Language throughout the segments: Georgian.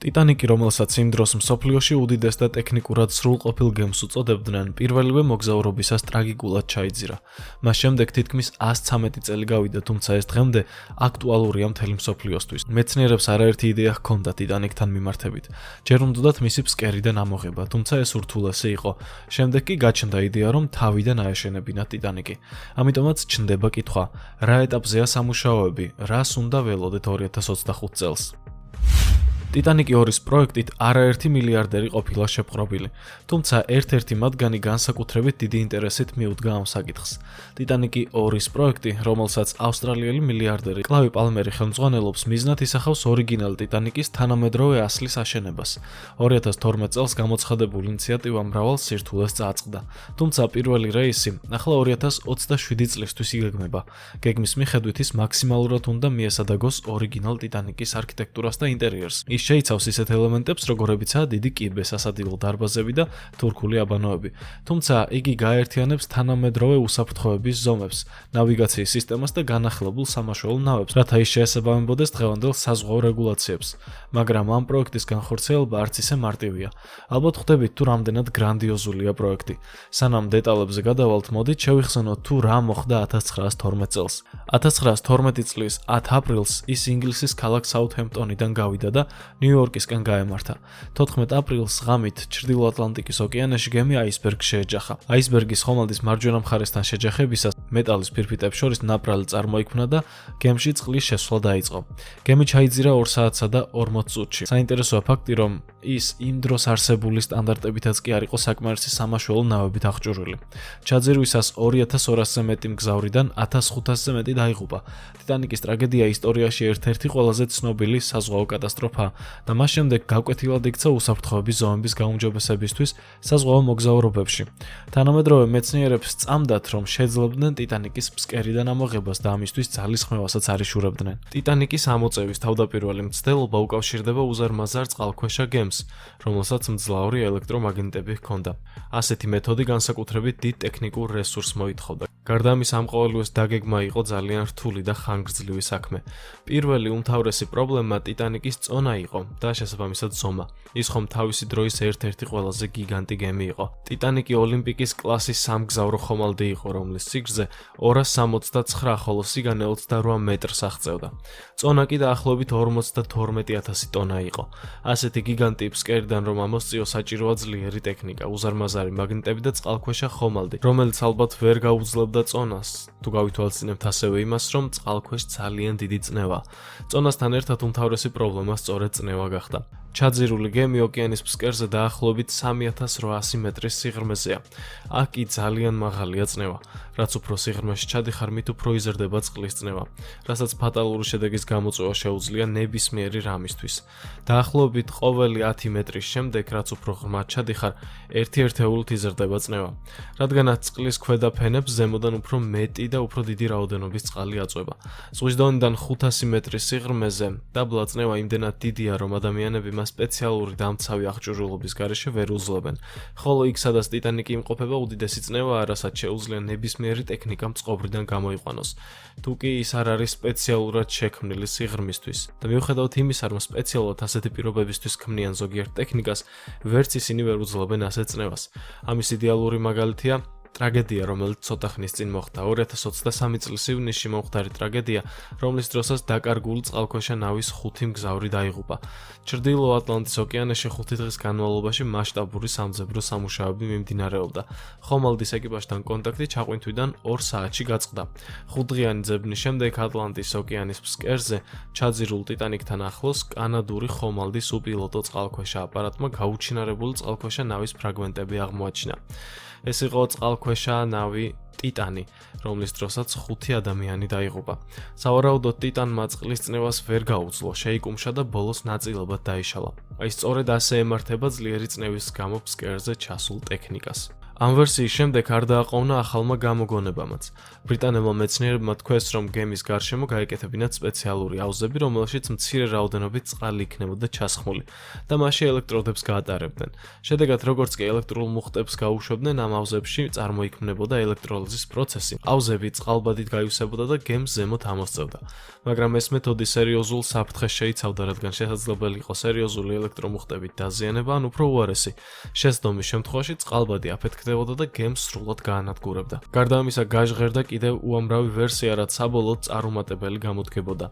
ტიტანიკი, რომელსაც იმ დროს მსოფლიოში უდიდეს და ტექნიკურად სრულყოფილ გემს უწოდებდნენ, პირველივე მოგზაურობისას ტრაგიკულად ჩაიძირა. მას შემდეგ თითქმის 113 წელი გავიდა, თუმცა ეს დღემდე აქტუალურია მთელი მსოფლიოსთვის. მეცნიერებს არაერთი იდეა ჰქონდათ ტიტანიკთან მიმართებით. ჯერ უნდათ მისი ფსკერიდან ამოღება, თუმცა ეს ურთულესი იყო. შემდეგ კი გაჩნდა იდეა, რომ თავიდან აეშენებინათ ტიტანიკი. ამიტომაც ჩნდება კითხვა, რა ეტაპზეა სამუშაოები, რას უნდა ველოდეთ 2025 წელს. ტიტანიკი 2-ის პროექტით არაერთი მილიარდერი ყოფილა შეპყრობილი, თუმცა ერთ-ერთი მათგანი განსაკუთრებით დიდი ინტერესით მიუდგა ამ საკითხს. ტიტანიკი 2-ის პროექტი, რომელსაც ავსტრალიელი მილიარდერი კლავი პალმერი ხელმძღვანელობს, მიზნად ისახავს ორიგინალ ტიტანიკის თანამედროვე ასლის აშენებას. 2012 წელს გამოცხადებული ინიციატივა მრავალ სირთულეს წააწყდა, თუმცა პირველი რეისი ახლა 2027 წლისთვის იგეგმება. გეგმის მიხედვით ის მაქსიმალურად უნდა მიესადაგოს ორიგინალ ტიტანიკის არქიტექტურას და ინტერიერს. შეიცავს ისეთ ელემენტებს, როგორებიცაა დიდი კიბე, სასადილო დარბაზები და თურქული აბანოები. თუმცა იგი გააერთიანებს თანამედროვე უსაფრთხოების ზომებს, ნავიგაციის სისტემას და განახლებულ სამაშველო ნავებს, რათა ის შეესაბამებოდეს დღევანდელ საზღვაო რეგულაციებს. მაგრამ ამ პროექტის განხორციელება არც ისე მარტივია. ალბათ ხვდებით თუ რამდენად გრანდიოზულია პროექტი. სანამ დეტალებზე გადავალთ, მოდით შევიხსენოთ თუ რა მოხდა 1912 წელს. 1912 წლის 10 აპრილს ის ინგლისის ქალაქ საუთჰემპტონიდან გავიდა და ნიუ-იორკისკენ გაემართა. 14 აპრილს ღამით ჩრდილო ატლანტიკის ოკეანეში გემი აისბერგს შეეჯახა. აისბერგის ხომალდის მარჯვენა მხარესთან შეჯახებისას მეტალის ფირფიტებს შორის ნაპრალი წარმოიქმნა და გემში წყლის შესვლა დაიწყო. გემი ჩაიძირა 2 საათსა და 40 წუთში. საინტერესოა ფაქტი, რომ ის იმ დროს არსებული სტანდარტებითაც კი არ იყო საკმარისი სამაშველო ნავებით აღჭურვილი. ჩაძირვისას 2200-ზე მეტი მგზავრიდან 1500-ზე მეტი დაიღუპა. ტიტანიკის ტრაგედია ისტორიაში ერთ-ერთი ყველაზე ცნობილი საზღვაო კატასტროფა და მას შემდეგ გაკვეთილად იქცა უსაფრთხოების ზომების გაუმჯობესებისთვის საზღვაო მოგზაურობებში. თანამედროვე მეცნიერებს სწამდათ, რომ შეძლებდნენ ტიტანიკის ფსკერიდან ამოღებას და ამისთვის ძალისხმევასაც არიშურებდნენ. ტიტანიკის ამოწევის თავდაპირველი მცდელობა უკავშირდება უზარმაზარ წყალქვეშა გემს, რომელსაც მძლავრი ელექტრომაგნიტები ჰქონდა. ასეთი მეთოდი განსაკუთრებით დიდ ტექნიკურ რესურსს მოითხოვდა. გარდა ამისა, ამ ყოველივეს დაგეგმა იყო ძალიან რთული და ხანგრძლივი საქმე. პირველი უმთავრესი პრობლემა ტიტანიკის წონა იყო და შესაბამისად ზომა. ის ხომ თავისი დროის ერთ-ერთი ყველაზე გიგანტი გემი იყო. ტიტანიკი ოლიმპიკის კლასის სამგზავრო ხომალდი იყო, რომლის სიგრძე 269, ხოლო სიგანე 28 მეტრს აღწევდა. წონა კი დაახლოებით 52,000 ტონა იყო. ასეთი გიგანტი ფსკერიდან რომ ამოსწიო, საჭიროა ძლიერი ტექნიკა, უზარმაზარი მაგნიტები და წყალქვეშა ხომალდი, რომელიც ალბათ ვერ გაუძლებდა წონას, თუ გავითვალისწინებთ ასევე იმას, რომ წყალქვეშ ძალიან დიდი წნევა. წონასთან ერთად უმთავრესი პრობლემა სწორედ წნევა გახდა. ჩაძირული გემი ოკეანის ფსკერზე დაახლოებით 3800 მეტრის სიღრმეზეა. აქ კი ძალიან მაღალია წნევა. რაც უფრო სიღრმეში ჩადიხარ, მით უფრო იზრდება წყლის წნევა, რასაც ფატალური შედეგის გამოწვევა შეუძლია ნებისმიერი რამისთვის. დაახლოებით ყოველი 10 მეტრის შემდეგ, რაც უფრო ღრმად ჩადიხარ, 1 ერთეულით იზრდება წნევა. რადგანაც წყლის ქვედა ფენებს ზემოდან უფრო მეტი და უფრო დიდი რაოდენობის წყალი აწვება. ზღვის დონიდან 500 მეტრის სიღრმეზე დაბლა წნევა იმდენად დიდია, რომ ადამიანები მას სპეციალური დამცავი აღჭურვილობის გარეშე ვერ უძლებენ. ხოლო იქ, სადაც ტიტანიკი იმყოფება, უდიდესი წნევაა, რასაც შეუძლია ნებისმიერი ტექნიკამ წყობრიდან გამოიყვანოს. თუ კი ის არ არის სპეციალურად შექმნილი სიღრმისთვის და მიუხედავად იმისა, რომ სპეციალურად ასეთი პირობებისთვის ქმნიან ზოგიერთ ტექნიკას, ვერც ისინი ვერ უძლებენ ასეთ წნევას. ამის იდეალური მაგალითია ტრაგედია, რომელიც ცოტა ხნის წინ მოხდა. 2023 წლის ივნისში მომხდარი ტრაგედია, რომლის დროსაც დაკარგული წყალქვეშა ნავის 5 მგზავრი დაიღუპა. ჩრდილო ატლანტის ოკეანეში 5 დღის განმავლობაში მასშტაბური სამძებრო სამუშაოები მიმდინარეობდა. ხომალდის ეკიპაჟთან კონტაქტი ჩაყვინთვიდან 2 საათში გაწყდა. 5დღიანი ძებნის შემდეგ ატლანტის ოკეანის ფსკერზე ჩაძირულ ტიტანიკთან ახლოს კანადური ხომალდის უპილოტო წყალქვეშა აპარატმა გაუჩინარებული წყალქვეშა ნავის ფრაგმენტები აღმოაჩინა. ეს იყო წყალქვეშა ნავი ტიტანი, რომლის დროსაც 5 ადამიანი დაიღუპა. სავარაუდოდ ტიტანმა წყლის წნევას ვერ გაუძლო, შეიკუმშა და ბოლოს ნაწილებად დაიშალა. აი სწორედ ასე ემართება ძლიერი წნევის გამო ფსკერზე ჩასულ ტექნიკას. ამ ვერსიის შემდეგ არ დააყოვნა ახალმა გამოგონებამაც. ბრიტანელმა მეცნიერებმა თქვეს, რომ გემის გარშემო გაეკეთებინათ სპეციალური აუზები, რომელშიც მცირე რაოდენობით წყალი იქნებოდა ჩასხმული და მასში ელექტროდებს გაატარებდნენ. შედეგად, როგორც კი ელექტრულ მუხტებს გაუშვებდნენ, ამ აუზებში წარმოიქმნებოდა ელექტროლიზის პროცესი. აუზები წყალბადით გაივსებოდა და გემს ზემოთ ამოსწევდა. მაგრამ ეს მეთოდი სერიოზულ საფრთხეს შეიცავდა, რადგან შესაძლებელი იყო სერიოზული ელექტრომუხტებით დაზიანება, ან უფრო უარესი, შესდომის შემთხვევაში წყალბადი აფეთქდებოდა და გემს სრულად გაანადგურებდა. გარდა ამისა, გაჟღერდა კიდევ უამრავი ვერსია, რაც საბოლოოდ წარუმატებელი გამოდგებოდა.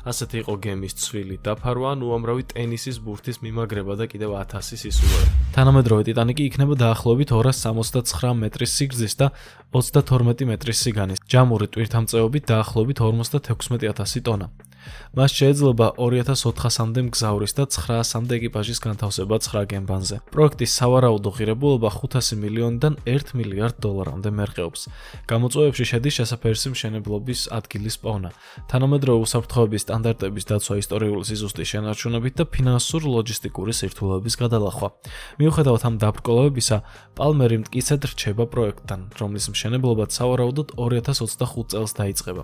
ასეთი იყო გემის ცვილი დაფარვა, ან უამრავი ტენისის ბურთის მიმაგრება და კიდევ 1000 სისულელე. თანამედროვე ტიტანიკი იქნება დაახლოებით 269 მეტრის სიგრძის და 32 მეტრის სიგანის, ჯამური ტვირთამწეობით დაახლოებით 56000 ტონა. მას შეეძლება 2400-მდე მგზავრის და 900-მდე ეკიპაჟის განთავსება 9 გემბანზე. პროექტის სავარაუდო ღირებულობა 500 მილიონიდან 1 მილიარდ დოლარამდე მერყეობს. გამოწვევებში შედის შესაფერისი მშენებლობის ადგილის პოვნა, თანამედროვე უსაფრთხოების სტანდარტების დაცვა ისტორიული სიზუსტის შენარჩუნებით და ფინანსურ-ლოჯისტიკური სირთულეების გადალახვა. მიუხედავად ამ დაბრკოლებებისა, პალმერი მტკიცედ რჩება პროექტთან, რომლის მშენებლობაც სავარაუდოდ 2025 წელს დაიწყება.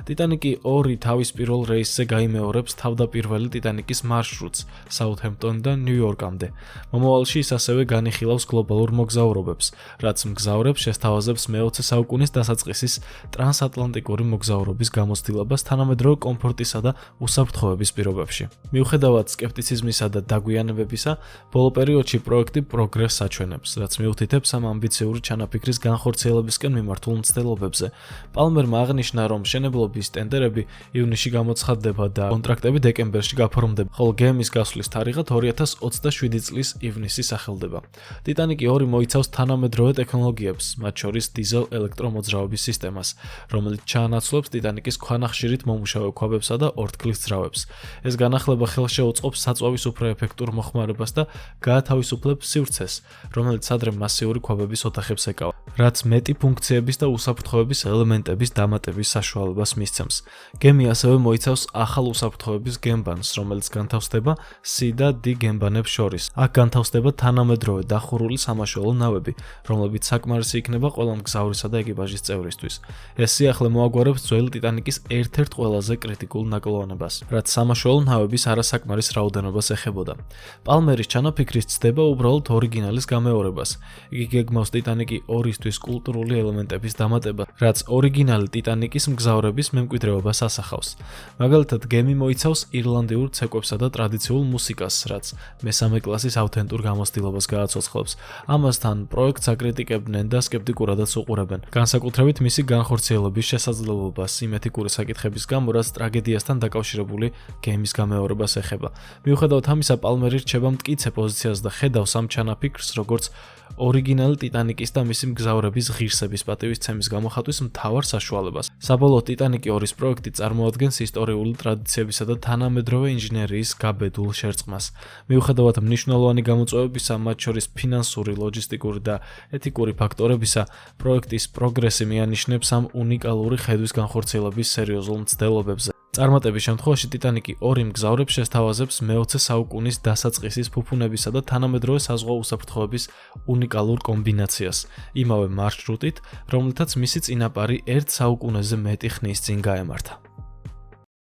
ტიტანიკი 2 თავის პირველ რეისზე გაიმეორებს თავდაპირველი ტიტანიკის მარშრუტს საუთჰემპტონიდან ნიუ-იორკამდე. მომავალში ის ასევე განიხილავს გლობალურ მოგზაურობებს, რაც მგზავრებს შესთავაზებს მე-20 საუკუნის დასაწყისის ტრანსატლანტიკური მოგზაურობის გამოცდილებას თანამედროვე კომფორტისა და უსაფრთხოების პირობებში. მიუხედავად სკეპტიციზმისა და დაგვიანებებისა, ბოლო პერიოდში პროექტი პროგრესს აჩვენებს, რაც მიუთითებს ამ ამბიციური ჩანაფიქრის განხორციელებისკენ მიმართულ მცდელობებზე. პალმერმა აღნიშნა, რომ მშენებლობის ტენდერები ივნისში გამოცხადდება და კონტრაქტები დეკემბერში გაფორმდება, ხოლო გემის გასვლის თარიღად 2027 წლის ივნისი სახელდება. ტიტანიკი 2 მოიცავს თანამედროვე ტექნოლოგიებს, მათ შორის დიზელ ელექტრომოძრაობის სისტემას, რომელიც ჩაანაცვლებს ტიტანიკის ქვანახშირით მომუშავე ქვაბებსა და ორთქლის ძრავებს. ეს განახლება ხელს შეუწყობს საწვავის უფრო ეფექტურ მოხმარებას და გაათავისუფლებს სივრცეს, რომელიც ადრე მასიური ქვაბების ოთახებს ეკავა, რაც მეტი ფუნქციების და უსაფრთხოების ელემენტების დამატების საშუალებას მისცემს. გემი ასევე მოიცავს ახალ უსაფრთხოების გემბანს, რომელიც განთავსდება C და D გემბანებს შორის. აქ განთავსდება თანამედროვე დახურული სამაშველო ნავები, რომლებიც საკმარისი იქნება ყველა მგზავრისა და ეკიპაჟის წევრისთვის. ეს სიახლე მოაგვარებს ძველი ტიტანიკის ერთ-ერთ ყველაზე კრიტიკულ ნაკლოვანებას, რაც სამაშველო ნავების არასაკმარის რაოდენობას ეხებოდა. პალმერის ჩანაფიქრის ცდება უბრალოდ ორიგინალის გამეორებას. იგი გეგმავს ტიტანიკი 2-ისთვის კულტურული ელემენტების დამატებას, რაც ორიგინალი ტიტანიკის მგზავრების მემკვიდრეობას ასახავს. მაგალითად, გემი მოიცავს ირლანდიურ ცეკვებსა და ტრადიციულ მუსიკას, რაც მესამე კლასის ავთენტურ გამოცდილებას გააცოცხლებს. ამასთან, პროექტს აკრიტიკებდნენ და სკეპტიკურადაც უყურებენ, განსაკუთრებით მისი განხორციელების შესაძლებლობას იმეთიკური საკითხების გამო, რაც ტრაგედიასთან დაკავშირებული გემის გამეორებას ეხება. მიუხედავად ამისა, პალმერი რჩება მტკიცე პოზიციას და ხედავს ამ ჩანაფიქრს, როგორც ორიგინალი ტიტანიკის და მისი მგზავრების ღირსების პატივისცემის გამოხატვის მთავარ საშუალებას. საბოლოოდ ტიტანიკი 2-ის პროექტი წარმოადგენს ისტორიული ტრადიციებისა და თანამედროვე ინჟინერიის გაბედულ შერწყმას. მიუხედავად მნიშვნელოვანი გამოწვევებისა, მათ შორის ფინანსური, ლოჯისტიკური და ეთიკური ფაქტორებისა, პროექტის პროგრესი მიანიშნებს ამ უნიკალური ხედვის განხორციელების სერიოზულ მცდელობებზე. წარმატების შემთხვევაში ტიტანიკი 2 მგზავრებს შესთავაზებს მე-20 საუკუნის დასაწყისის ფუფუნებისა და თანამედროვე საზღვაო უსაფრთხოების უნიკალურ კომბინაციას, იმავე მარშრუტით, რომლითაც მისი წინაპარი 1 საუკუნეზე მეტი ხნის წინ გაემართა.